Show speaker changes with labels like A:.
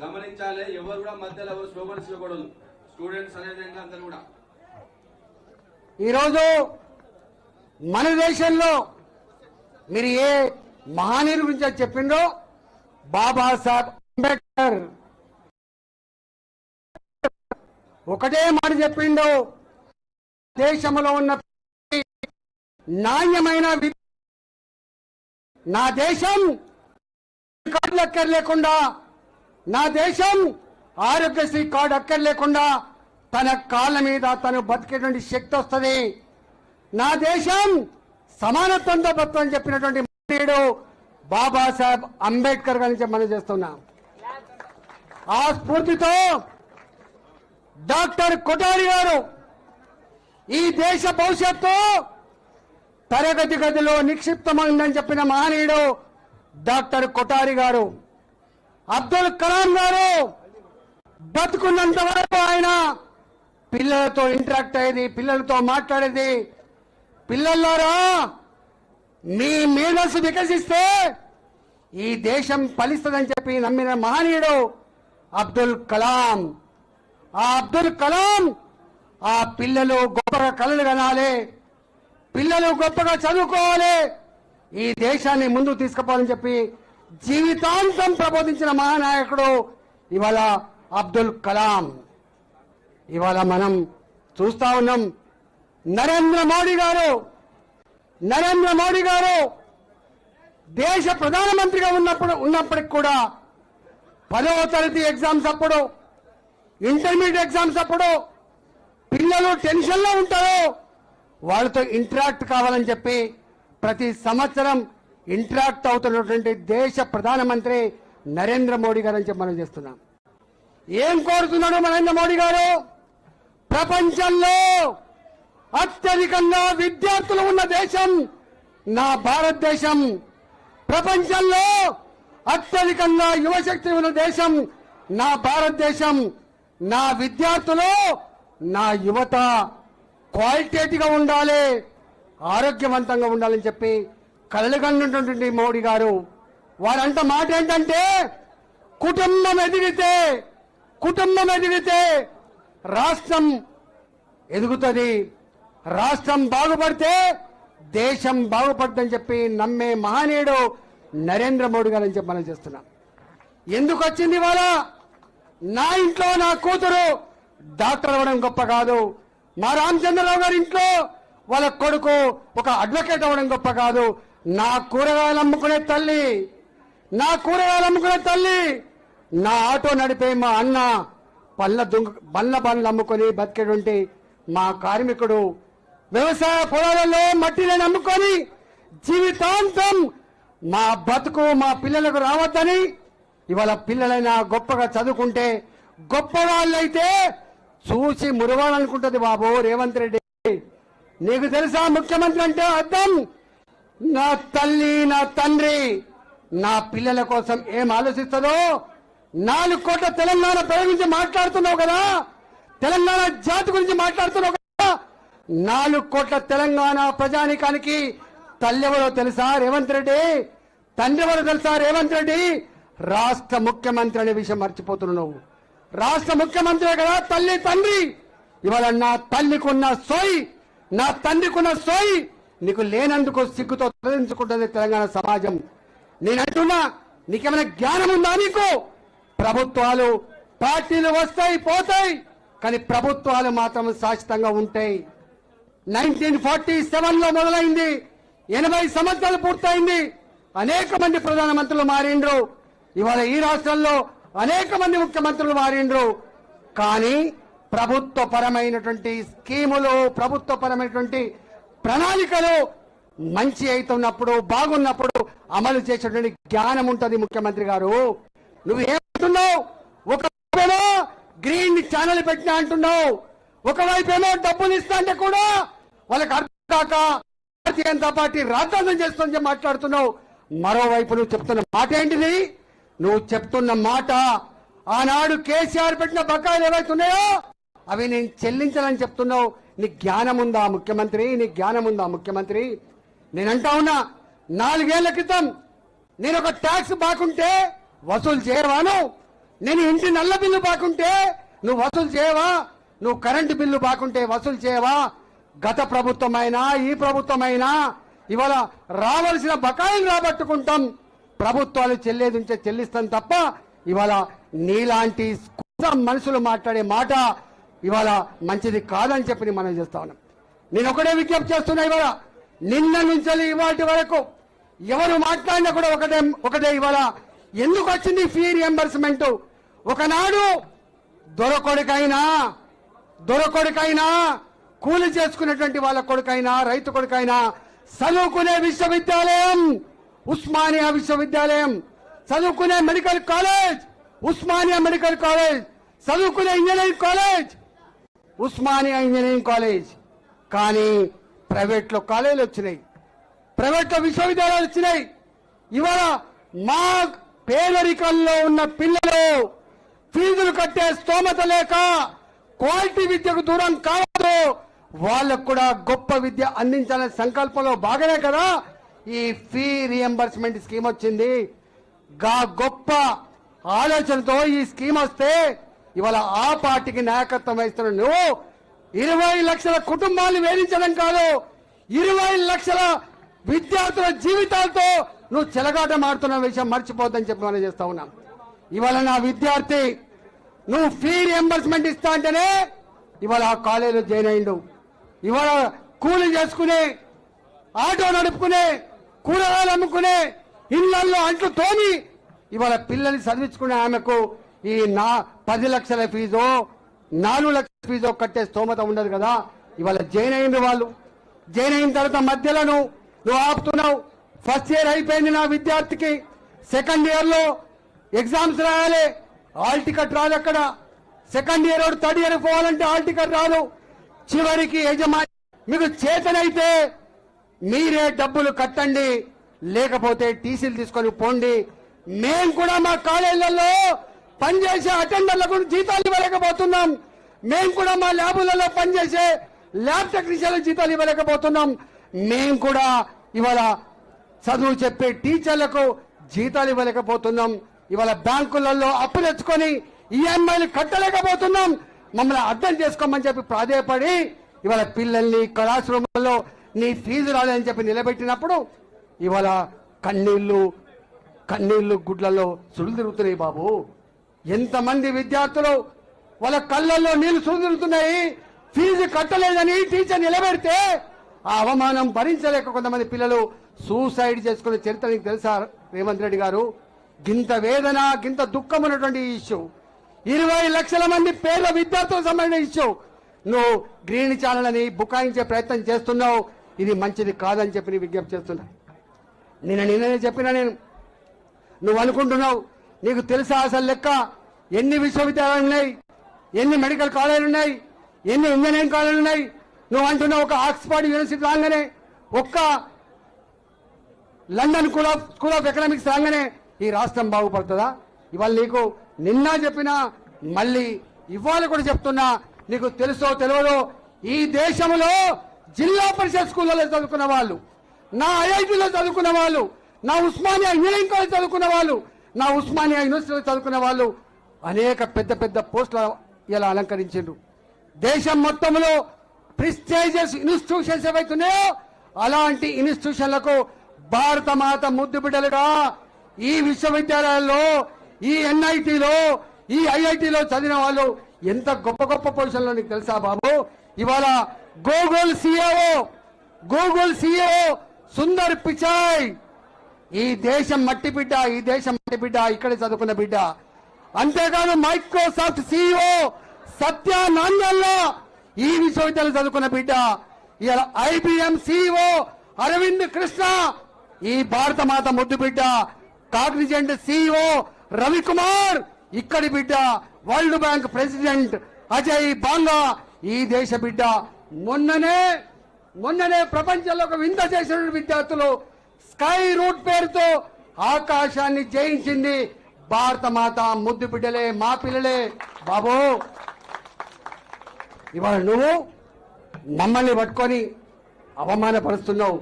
A: గమనించాలి. ఎవరు కూడా మధ్యలో ఎవరు స్లోగన్స్ ఇవ్వకూడదు. స్టూడెంట్స్ అనేది అందరూ కూడా
B: ఈరోజు మన దేశంలో మీరు ఏ మహానీయుల గురించి చెప్పిండ్రో బాబాసాహెబ్ అంబేద్కర్ ఒకటే మాట చెప్పిండు, దేశంలో ఉన్న నాణ్యమైన నా దేశం కార్డులు అక్కర్లేకుండా, నా దేశం ఆరోగ్యశ్రీ కార్డు అక్కర్లేకుండా తన కాళ్ళ మీద తను బతికేటువంటి శక్తి వస్తుంది. నా దేశం సమానత్వంతో బతుకని చెప్పినటువంటి మహనీయుడు బాబాసాహెబ్ అంబేద్కర్ గురించి మనం చేస్తున్నాం. ఆ స్ఫూర్తితో డాక్టర్ కొఠారి గారు ఈ దేశ భవిష్యత్తు తరగతి గదిలో నిక్షిప్తమైందని చెప్పిన మహనీయుడు డాక్టర్ కొఠారి గారు. అబ్దుల్ కలాం గారు బతుకున్నంత వరకు ఆయన పిల్లలతో ఇంటరాక్ట్ అయ్యేది, పిల్లలతో మాట్లాడేది. పిల్లలారా, మీ మేధస్సు వికసిస్తే ఈ దేశం ఫలిస్తుందని చెప్పి నమ్మిన మహనీయుడు అబ్దుల్ కలాం. ఆ అబ్దుల్ కలాం ఆ పిల్లలు గొప్పగా కలలు కనాలి, పిల్లలు గొప్పగా చదువుకోవాలి, ఈ దేశాన్ని ముందుకు తీసుకుపోవాలని చెప్పి జీవితాంతం ప్రబోధించిన మహానాయకుడు ఇవాళ అబ్దుల్ కలాం. ఇవాళ మనం చూస్తా ఉన్నాం, నరేంద్ర మోడీ గారు దేశ ప్రధానమంత్రిగా ఉన్నప్పటికి కూడా 10వ తరగతి ఎగ్జామ్స్ అప్పుడు, ఇంటర్మీడియట్ ఎగ్జామ్స్ అప్పుడు పిల్లలు టెన్షన్లో ఉంటారు, వాళ్ళతో ఇంటరాక్ట్ కావాలని చెప్పి ప్రతి సంవత్సరం ఇంటరాక్ట్ అవుతున్నటువంటి దేశ ప్రధానమంత్రి నరేంద్ర మోడీ గారు అని చెప్పి మనం చేస్తున్నాం. ఏం కోరుతున్నాడు నరేంద్ర మోడీ గారు? ప్రపంచంలో అత్యధికంగా విద్యార్థులు ఉన్న దేశం నా భారతదేశం, ప్రపంచంలో అత్యధికంగా యువశక్తి ఉన్న దేశం నా భారతదేశం. నా విద్యార్థులు, నా యువత క్వాలిటేటివ్గా ఉండాలి, ఆరోగ్యవంతంగా ఉండాలని చెప్పి కలలుగన్నటువంటి మోడీ గారు వారంట మాట ఏంటంటే, కుటుంబం ఎదిగితే రాష్ట్రం ఎదుగుతుంది, రాష్ట్రం బాగుపడితే దేశం బాగుపడుతుందని చెప్పి నమ్మే మహనీయుడు నరేంద్ర మోడీ గారు అని చెప్పి మనం చేస్తున్నాం. ఎందుకు వచ్చింది ఇవాళ? నా ఇంట్లో నా కూతురు డాక్టర్ అవ్వడం గొప్ప కాదు, మా రామచంద్రరావు గారి ఇంట్లో వాళ్ళ కొడుకు ఒక అడ్వకేట్ అవ్వడం గొప్ప కాదు. నా కూరగాయలు అమ్ముకునే తల్లి, నా ఆటో నడిపే మా అన్న, బండ్లు అమ్ముకొని బతికేటువంటి మా కార్మికుడు, వ్యవసాయ పొలాలలో మట్టిని అమ్ముకొని జీవితాంతం మా బతుకు మా పిల్లలకు రావద్దని ఇవాళ పిల్లలైనా గొప్పగా చదువుకుంటే గొప్ప వాళ్ళైతే చూసి మురవాలనుకుంటుంది బాబు రేవంత్ రెడ్డి. నీకు తెలుసా ముఖ్యమంత్రి అంటే అర్థం? నా తల్లి, నా తండ్రి, నా పిల్లల కోసం ఏం ఆలోచిస్తుందో. 4 కోట్ల తెలంగాణ ప్రజల గురించి మాట్లాడుతున్నావు కదా, తెలంగాణ జాతి గురించి మాట్లాడుతున్నావు కదా. 4 కోట్ల తెలంగాణ ప్రజానికానికి తల్లి ఎవరో తెలుసా రేవంత్ రెడ్డి? తండ్రి ఎవరో తెలుసా రేవంత్ రెడ్డి? రాష్ట్ర ముఖ్యమంత్రి అనే విషయం మర్చిపోతున్నావు. రాష్ట్ర ముఖ్యమంత్రి కదా తల్లి, తండ్రి. ఇవాళ నా తల్లికున్న సోయి, నా తండ్రికున్న సోయి నీకు లేనందుకు సిగ్గుతో తలదించుకుంటుంది తెలంగాణ సమాజం. నేనంటున్నా, నీకేమైనా జ్ఞానం ఉందా? నీకు ప్రభుత్వాలు, పార్టీలు వస్తాయి పోతాయి, కానీ ప్రభుత్వాలు మాత్రం శాశ్వతంగా ఉంటాయి. 1947లో మొదలైంది, 80 సంవత్సరాలు పూర్తయింది. అనేక మంది ప్రధానమంత్రులు మారిండ్రు, ఇవాళ ఈ రాష్ట్రంలో అనేక మంది ముఖ్యమంత్రులు మారిండ్రు. కానీ ప్రభుత్వపరమైనటువంటి స్కీములు, ప్రభుత్వపరమైనటువంటి ప్రణాళికలు మంచి అవుతున్నప్పుడు, బాగున్నప్పుడు అమలు చేసేటువంటి జ్ఞానం ఉంటుంది ముఖ్యమంత్రి గారు. నువ్వు ఏమంటున్నావు? ఒకవైపేమో గ్రీన్ ఛానల్ పెట్టినా అంటున్నావు, ఒకవైపేమో డబ్బులు ఇస్తా అంటే కూడా వాళ్ళకి అర్థం కాక భారతీయ జనతా పార్టీ రాద్ధాంతం చేస్తుందని మాట్లాడుతున్నావు. మరోవైపు నువ్వు చెప్తున్న మాట ఏంటిది? నువ్వు చెప్తున్న మాట ఆనాడు కేసీఆర్ పెట్టిన బకాయిలు ఏవైతున్నాయో అవి నేను చెల్లించాలని చెప్తున్నావు. నీ జ్ఞానం ఉందా ముఖ్యమంత్రి? నీ జ్ఞానం ఉందా ముఖ్యమంత్రి? నేనంటా ఉన్నా, 4 ఏళ్ల క్రితం నేను ఒక ట్యాక్స్ బాకుంటే వసూలు చేయవాను? నేను ఇంటి నల్ల బిల్లు బాకుంటే నువ్వు వసూలు చేయవా? నువ్వు కరెంటు బిల్లు బాకుంటే వసూలు చేయవా? గత ప్రభుత్వమైనా ఈ ప్రభుత్వమైనా ఇవాళ రావాల్సిన బకాయిలు రాబట్టుకుంటాం, ప్రభుత్వాలు చెల్లేది ఉంటే చెల్లిస్తాం తప్ప ఇవాళ నీలాంటి మనుషులు మాట్లాడే మాట ఇవాళ మంచిది కాదని చెప్పి మనం చేస్తా ఉన్నాం. నేను ఒకటే విజ్ఞప్తి చేస్తున్నా, ఇవాళ నిన్న నుంచి ఇవాటి వరకు ఎవరు మాట్లాడినా కూడా ఒకటే ఇవాళ ఎందుకు వచ్చింది ఫీ రియంబర్స్మెంట్? ఒకనాడు దొరకొడుకైనా కూలి చేసుకునేటువంటి వాళ్ళ కొడుకైనా రైతు కొడుకైనా చదువుకునే విశ్వవిద్యాలయం ఉస్మానియా విశ్వవిద్యాలయం, చదువుకునే medical college Osmania medical college, చదువుకునే engineering college Osmania engineering college. కానీ ప్రైవేట్లో కాలేజీలు వచ్చినాయి, ప్రైవేట్లో విశ్వవిద్యాలయాలు వచ్చినాయి. ఇవాళ మా పేదరికంలో ఉన్న పిల్లలు ఫీజులు కట్టే స్తోమత లేక క్వాలిటీ విద్యకు దూరం కావద్దు, వాళ్ళకు కూడా గొప్ప విద్య అందించాలనే సంకల్పంలో భాగమే కదా ఈ ఫీ రియంబర్స్మెంట్ స్కీమ్ వచ్చింది. గొప్ప ఆలోచనతో ఈ స్కీమ్ వస్తే ఇవాళ ఆ పార్టీకి నాయకత్వం వహిస్తున్న నువ్వు 20 లక్షల కుటుంబాలు వేధించడం కాదు, 20 లక్షల విద్యార్థుల జీవితాలతో నువ్వు చెలగాట మారుతున్న విషయం మర్చిపోద్దని చెప్పి మనం చేస్తా ఉన్నాం. ఇవాళ నా విద్యార్థి నువ్వు ఫీ రియంబర్స్మెంట్ ఇస్తా అంటేనే ఇవాళ ఆ కాలేజీలో జాయిన్ అయిండు. ఇవాళ కూలి చేసుకునే, ఆటో నడుపుకునే, కూరగాయలు అమ్ముకునే, ఇళ్లలో అంట్లు తోమి ఇవాళ పిల్లల్ని చదివించుకునే ఆమెకు ఈ 10 లక్షల ఫీజు 4 లక్షల ఫీజు కట్టే స్తోమత ఉండదు కదా. ఇవాళ జాయిన్ అయింది వాళ్ళు. జాయిన్ అయిన తర్వాత మధ్యలో నువ్వు ఆపుతున్నావు. ఫస్ట్ ఇయర్ అయిపోయింది నా విద్యార్థికి, సెకండ్ ఇయర్ లో ఎగ్జామ్స్ రాయాలి, హాల్ టికెట్ రాదు. అక్కడ సెకండ్ ఇయర్ థర్డ్ ఇయర్ పోవాలంటే హాల్ టికెట్ రాదు. చివరికి యజమాని మీకు చేతనైతే మీరే డబ్బులు కట్టండి, లేకపోతే టీసీలు తీసుకొని పోండి. మేము కూడా మా కాలేజీలలో పనిచేసే అటెండర్లకు జీతాలు ఇవ్వలేకపోతున్నాం, మేము కూడా మా ల్యాబులలో పనిచేసే ల్యాబ్ టెక్నీషియన్లకు జీతాలు ఇవ్వలేకపోతున్నాం, మేము కూడా ఇవాళ చదువు చెప్పే టీచర్లకు జీతాలు ఇవ్వలేకపోతున్నాం. ఇవాళ బ్యాంకులలో అప్పు తెచ్చుకొని ఈఎంఐలు కట్టలేకపోతున్నాం, మమ్మల్ని అర్థం చేసుకోమని చెప్పి ప్రాధేయపడి ఇవాళ పిల్లల్ని క్లాస్ రూమ్లలో నీ ఫీజు రాలేదని చెప్పి నిలబెట్టినప్పుడు ఇవాళ కన్నీళ్లు గుడ్లలో సుడులు తిరుగుతున్నాయి. బాబు, ఎంతమంది విద్యార్థులు వాళ్ళ కళ్ళల్లో నీళ్లు సుడులు తిరుగుతున్నాయి. ఫీజు కట్టలేదని టీచర్ నిలబెడితే ఆ అవమానం భరించలేక కొంతమంది పిల్లలు సూసైడ్ చేసుకునే చరిత్ర నీకు తెలుసా రేవంత్ రెడ్డి గారు? గింత వేదన, గింత దుఃఖం ఉన్నటువంటి ఇష్యూ, 20 లక్షల మంది పేద విద్యార్థులకు సంబంధించిన ఇష్యూ నువ్వు గ్రీన్ ఛానల్ అని బుకాయించే ప్రయత్నం చేస్తున్నావు. ఇది మంచిది కాదని చెప్పి విజ్ఞప్తి చేస్తున్నా. నిన్ననే చెప్పినా నేను, నువ్వు అనుకుంటున్నావు నీకు తెలుసా అసలు లెక్క? ఎన్ని విశ్వవిద్యాలయాలు ఉన్నాయి, ఎన్ని మెడికల్ కాలేజీలు ఉన్నాయి, ఎన్ని ఇంజనీరింగ్ కాలేజీలు ఉన్నాయి? నువ్వు అంటున్నావు ఒక ఆక్స్ఫర్డ్ యూనివర్సిటీ రాగానే, ఒక్క లండన్ స్కూల్ ఆఫ్ ఎకనామిక్స్ రాగానే ఈ రాష్ట్రం బాగుపడుతుందా? ఇవాళ నీకు నిన్న చెప్పినా మళ్ళీ ఇవాళ కూడా చెప్తున్నా, నీకు తెలుసో తెలియదో ఈ దేశంలో జిల్లా పరిషత్ స్కూళ్ళలో చదువుకున్న వాళ్ళు, నా ఐఐటీలో చదువుకున్న వాళ్ళు, నా ఉస్మానియా ఇంజనీరింగ్ కాలేజ్ చదువుకున్న వాళ్ళు, నా ఉస్మానియా యూనివర్సిటీలో చదువుకున్న వాళ్ళు అనేక పెద్ద పెద్ద పోస్టులు ఇలా అలంకరించారు. దేశం మొత్తంలో ప్రెస్టీజియస్ ఇన్స్టిట్యూషన్స్ ఏవైతున్నాయో అలాంటి ఇన్స్టిట్యూషన్లకు భారత మాత ముద్దు బిడ్డలుగా ఈ విశ్వవిద్యాలయాల్లో, ఈ ఎన్ఐటీలో, ఈ ఐఐటీలో చదివిన వాళ్ళు ఎంత గొప్ప గొప్ప పొజిషన్లో నీకు తెలుసా బాబు? ఇవాళ గూగుల్ సిఇఓ సుందర్ పిచాయ్ ఈ దేశం మట్టి బిడ్డ, ఇక్కడే చదువుకున్న బిడ్డ. అంతేకాదు మైక్రోసాఫ్ట్ సిఇఓ సత్య నాందల్లా ఈ విశ్వవిద్యాలయం చదువుకున్న బిడ్డ. ఇలా ఐబిఎం సిఇఓ అరవింద్ కృష్ణ ఈ భారత మాత ముద్దు బిడ్డ. కాగ్నిజెంట్ సిఇఓ రవికుమార్ ఇక్కడి బిడ్డ. వరల్డ్ బ్యాంక్ ప్రెసిడెంట్ అజయ్ బాంగా ఈ దేశ బిడ్డ. మొన్ననే ప్రపంచంలో ఒక వింత చేసిన విద్యార్థులు స్కై రూట్ పేరుతో ఆకాశాన్ని జయించింది భారత మాత ముద్దు బిడ్డలే, మా పిల్లలే. బాబు, ఇవాళ నువ్వు మమ్మల్ని పట్టుకొని అవమానపరుస్తున్నావు.